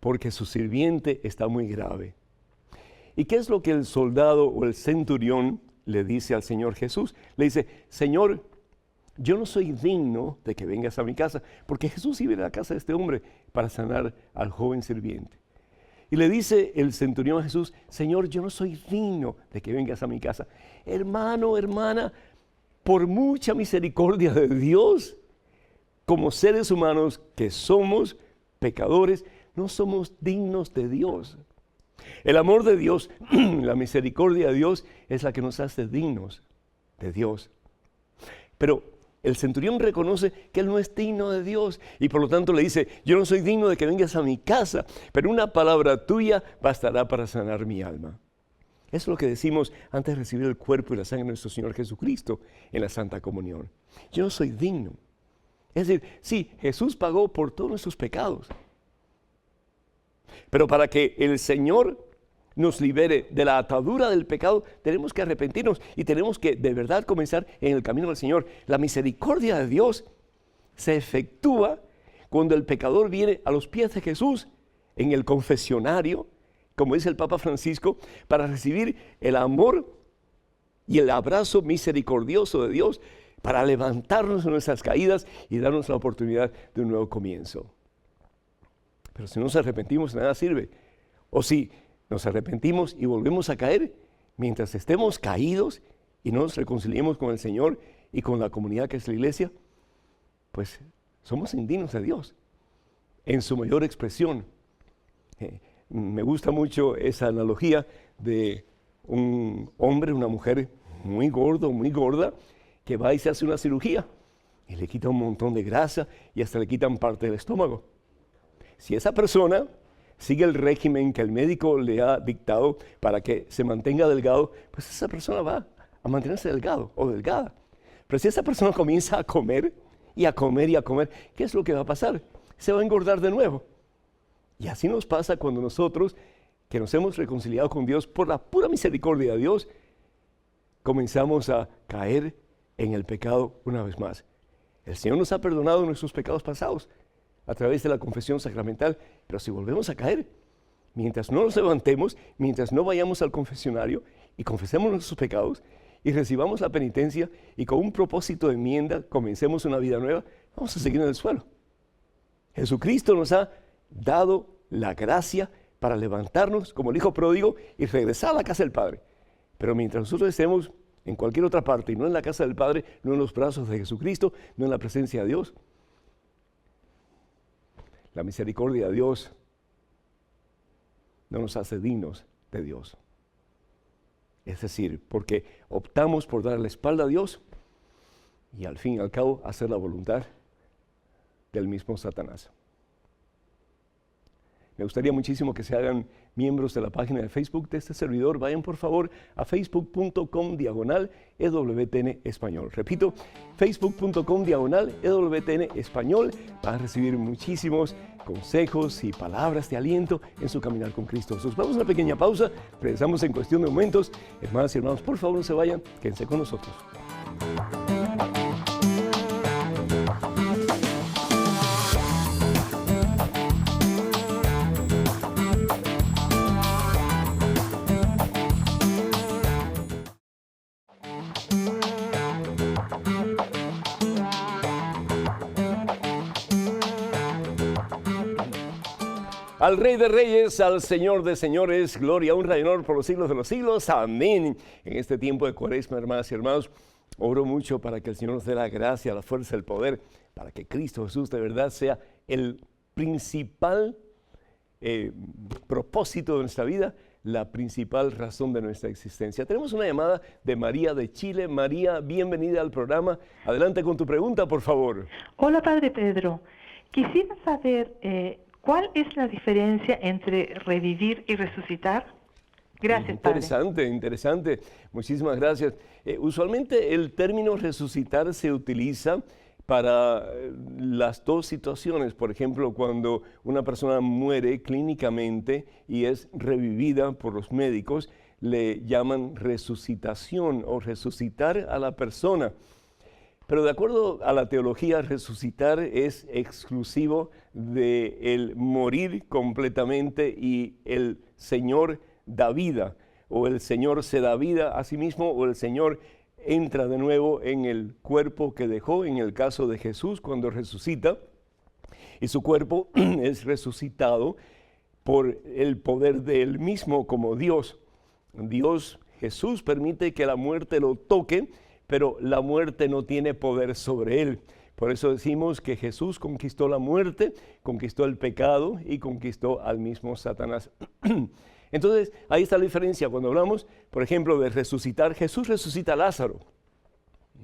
porque su sirviente está muy grave. ¿Y qué es lo que el soldado o el centurión le dice al Señor Jesús? Le dice, Señor, yo no soy digno de que vengas a mi casa, porque Jesús iba a la casa de este hombre para sanar al joven sirviente. Y le dice el centurión a Jesús, Señor, yo no soy digno de que vengas a mi casa. Hermano, hermana, por mucha misericordia de Dios, como seres humanos que somos pecadores, no somos dignos de Dios. El amor de Dios, la misericordia de Dios es la que nos hace dignos de Dios. Pero el centurión reconoce que él no es digno de Dios y por lo tanto le dice, yo no soy digno de que vengas a mi casa, pero una palabra tuya bastará para sanar mi alma. Es lo que decimos antes de recibir el cuerpo y la sangre de nuestro Señor Jesucristo en la Santa Comunión. Yo no soy digno. Es decir, sí, Jesús pagó por todos nuestros pecados. Pero para que el Señor nos libere de la atadura del pecado, tenemos que arrepentirnos y tenemos que de verdad comenzar en el camino del Señor. La misericordia de Dios se efectúa cuando el pecador viene a los pies de Jesús en el confesionario, como dice el Papa Francisco, para recibir el amor y el abrazo misericordioso de Dios, para levantarnos de nuestras caídas y darnos la oportunidad de un nuevo comienzo. Pero si no nos arrepentimos, de nada sirve. O si nos arrepentimos y volvemos a caer, mientras estemos caídos y no nos reconciliemos con el Señor y con la comunidad que es la iglesia, pues somos indignos de Dios en su mayor expresión. Me gusta mucho esa analogía de un hombre, una mujer muy gordo, muy gorda, que va y se hace una cirugía y le quita un montón de grasa y hasta le quitan parte del estómago. Si esa persona sigue el régimen que el médico le ha dictado para que se mantenga delgado, pues esa persona va a mantenerse delgado o delgada. Pero si esa persona comienza a comer y a comer y a comer, ¿qué es lo que va a pasar? Se va a engordar de nuevo. Y así nos pasa cuando nosotros, que nos hemos reconciliado con Dios por la pura misericordia de Dios, comenzamos a caer en el pecado una vez más. El Señor nos ha perdonado nuestros pecados pasados a través de la confesión sacramental, pero si volvemos a caer, mientras no nos levantemos, mientras no vayamos al confesionario y confesemos nuestros pecados y recibamos la penitencia y con un propósito de enmienda comencemos una vida nueva, vamos a seguir en el suelo. Jesucristo nos ha dado la gracia para levantarnos como el hijo pródigo y regresar a la casa del Padre. Pero mientras nosotros estemos en cualquier otra parte y no en la casa del Padre, no en los brazos de Jesucristo, no en la presencia de Dios, la misericordia de Dios no nos hace dignos de Dios. Es decir, porque optamos por dar la espalda a Dios y al fin y al cabo hacer la voluntad del mismo Satanás. Me gustaría muchísimo que se hagan miembros de la página de Facebook de este servidor. Vayan por favor a facebook.com/EWTN Español. Repito, facebook.com/EWTN Español. Van a recibir muchísimos consejos y palabras de aliento en su caminar con Cristo. Jesús. Vamos a una pequeña pausa. Regresamos en cuestión de momentos. Hermanas y hermanos, por favor no se vayan. Quédense con nosotros. Al Rey de Reyes, al Señor de Señores, gloria, honra y honor por los siglos de los siglos. Amén. En este tiempo de Cuaresma, hermanas y hermanos, oro mucho para que el Señor nos dé la gracia, la fuerza, el poder, para que Cristo Jesús de verdad sea el principal propósito de nuestra vida, la principal razón de nuestra existencia. Tenemos una llamada de María de Chile. María, bienvenida al programa. Adelante con tu pregunta, por favor. Hola, Padre Pedro. Quisiera saber ¿cuál es la diferencia entre revivir y resucitar? Gracias, Padre. Interesante. Muchísimas gracias. Usualmente el término resucitar se utiliza para las dos situaciones. Por ejemplo, cuando una persona muere clínicamente y es revivida por los médicos, le llaman resucitación o resucitar a la persona. Pero de acuerdo a la teología, resucitar es exclusivo de el morir completamente y el Señor da vida, o el Señor se da vida a sí mismo, o el Señor entra de nuevo en el cuerpo que dejó, en el caso de Jesús cuando resucita, y su cuerpo es resucitado por el poder de Él mismo como Dios. Jesús permite que la muerte lo toque, pero la muerte no tiene poder sobre él. Por eso decimos que Jesús conquistó la muerte, conquistó el pecado y conquistó al mismo Satanás. Entonces, ahí está la diferencia. Cuando hablamos, por ejemplo, de resucitar, Jesús resucita a Lázaro,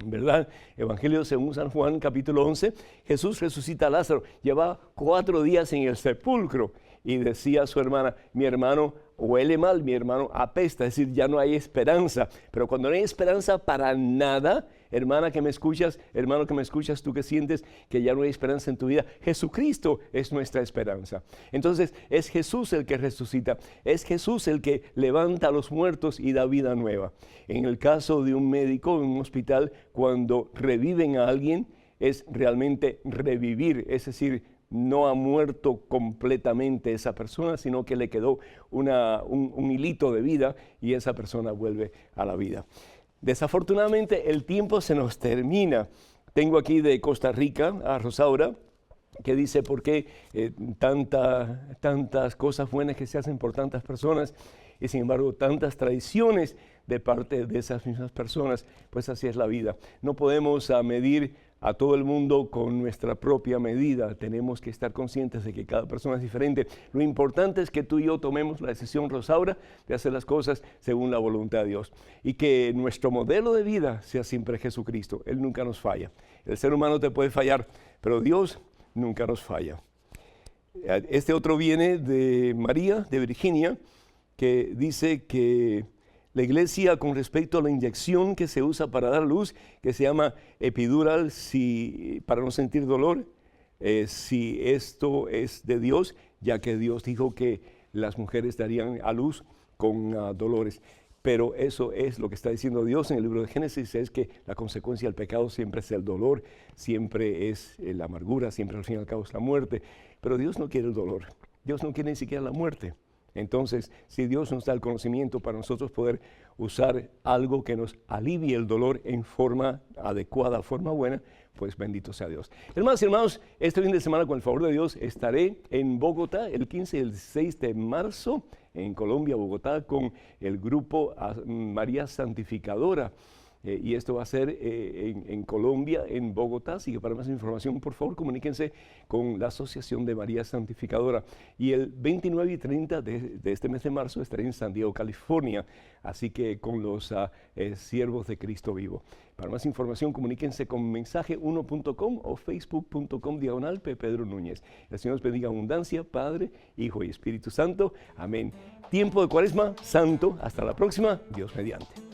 ¿verdad? Evangelio según San Juan, capítulo 11, Jesús resucita a Lázaro. Lleva 4 días en el sepulcro y decía a su hermana, mi hermano huele mal, mi hermano apesta, es decir, ya no hay esperanza. Pero cuando no hay esperanza para nada, hermana que me escuchas, hermano que me escuchas, tú que sientes que ya no hay esperanza en tu vida, Jesucristo es nuestra esperanza. Entonces es Jesús el que resucita, es Jesús el que levanta a los muertos y da vida nueva. En el caso de un médico en un hospital, cuando reviven a alguien, es realmente revivir, es decir, no ha muerto completamente esa persona, sino que le quedó un hilito de vida y esa persona vuelve a la vida. Desafortunadamente el tiempo se nos termina. Tengo aquí de Costa Rica a Rosaura, que dice por qué tantas cosas buenas que se hacen por tantas personas y sin embargo tantas traiciones de parte de esas mismas personas. Pues así es la vida. No podemos medir a todo el mundo con nuestra propia medida. Tenemos que estar conscientes de que cada persona es diferente. Lo importante es que tú y yo tomemos la decisión, Rosaura, de hacer las cosas según la voluntad de Dios. Y que nuestro modelo de vida sea siempre Jesucristo. Él nunca nos falla. El ser humano te puede fallar, pero Dios nunca nos falla. Este otro viene de María, de Virginia, que dice que la iglesia, con respecto a la inyección que se usa para dar luz, que se llama epidural, para no sentir dolor, si esto es de Dios, ya que Dios dijo que las mujeres darían a luz con dolores. Pero eso es lo que está diciendo Dios en el libro de Génesis, es que la consecuencia del pecado siempre es el dolor, siempre es la amargura, siempre al fin y al cabo es la muerte. Pero Dios no quiere el dolor, Dios no quiere ni siquiera la muerte. Entonces, si Dios nos da el conocimiento para nosotros poder usar algo que nos alivie el dolor en forma adecuada, forma buena, pues bendito sea Dios. Hermanos y hermanos, este fin de semana, con el favor de Dios, estaré en Bogotá el 15 y el 16 de marzo, en Colombia, Bogotá, con el grupo María Santificadora. Y esto va a ser en Colombia, en Bogotá. Así que para más información, por favor, comuníquense con la Asociación de María Santificadora. Y el 29 y 30 de este mes de marzo estaré en San Diego, California. Así que con los siervos de Cristo vivo. Para más información, comuníquense con mensaje1.com o facebook.com/Pedro Núñez. El Señor nos bendiga abundancia, Padre, Hijo y Espíritu Santo. Amén. Tiempo de Cuaresma Santo. Hasta la próxima. Dios mediante.